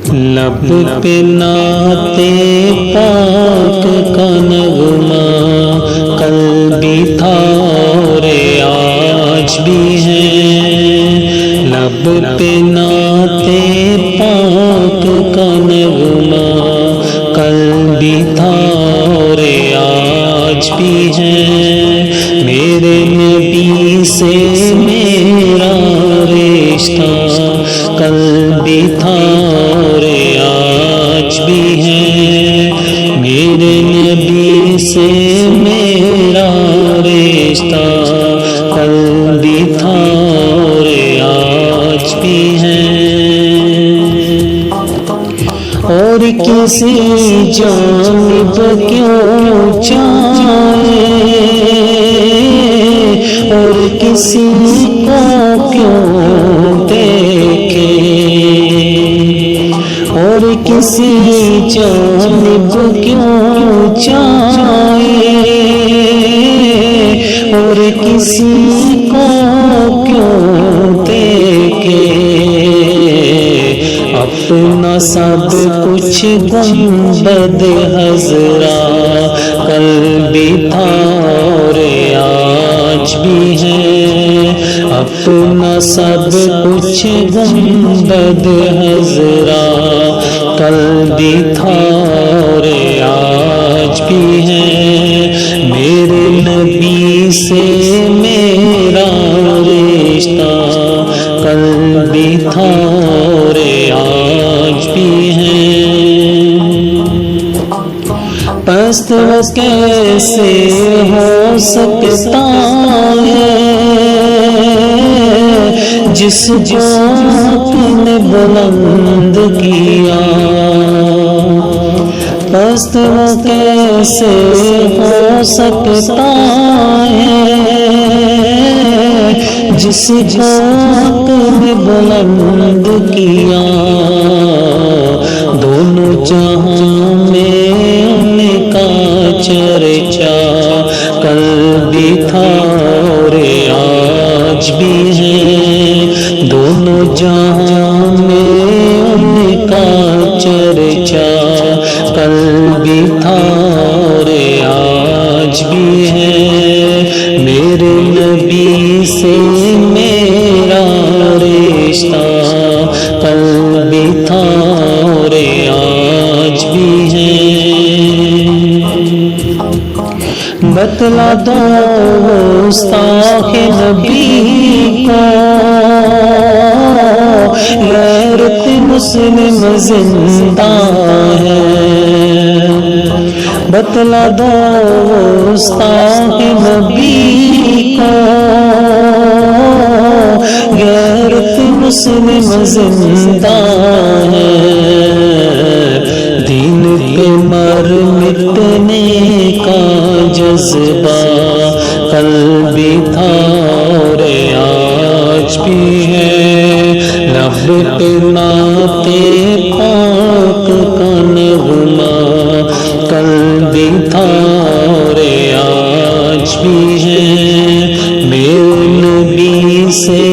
لب پہ نعت پاک کا نغمہ کل بھی تھا اور آج بھی ہے، لب پہ نعت پاک کا نغمہ کل بھی تھا اور آج بھی ہے، میرے نبی سے میرا رشتہ کل بھی تھا اور آج بھی ہے، میرے نبی سے میرا رشتہ کل بھی تھا اور آج بھی ہے، اور کسی جانب کیوں چاہے اور کسی کو کیوں دیکھے، اور کسی جانب کیوں چاہے اور کسی کو کیوں دیکھے، اپنا سب کچھ گنبد حضرا کل بھی تھا اور آج بھی ہے، اپنا سب کچھ گنبد حضرا کل بھی تھا اور آج بھی ہے، میرے نبی سے میرا رشتہ کل بھی تھا اور آج بھی ہے، پست وہ کیسے ہو سکتا ہے جس کو نے بلند کیا، پست وہ کیسے ہو سکتا ہے جس کو نے بلند کیا، دونوں جہاں میں ان کا چرچا کل بھی تھا اور آج بھی ہے، دونوں جہاں میں ان کا چرچا کل بھی تھا اور آج بھی ہے، میرے نبی سے میرا رشتہ کل بھی تھا اور آج بھی ہے، بتلا دو گستاخ نبی کو غیرت مسلم زندہ ہے، بتلا دو گستاخ نبی کو غیرت مسلم زندہ ہے، دین پہ مر مٹنے کا جذبہ کل بھی تھا اور آج بھی ہے، لب پہ نعت پاک کا نغمہ کل بھی تھا اور آج بھی ہے، میرے نبی سے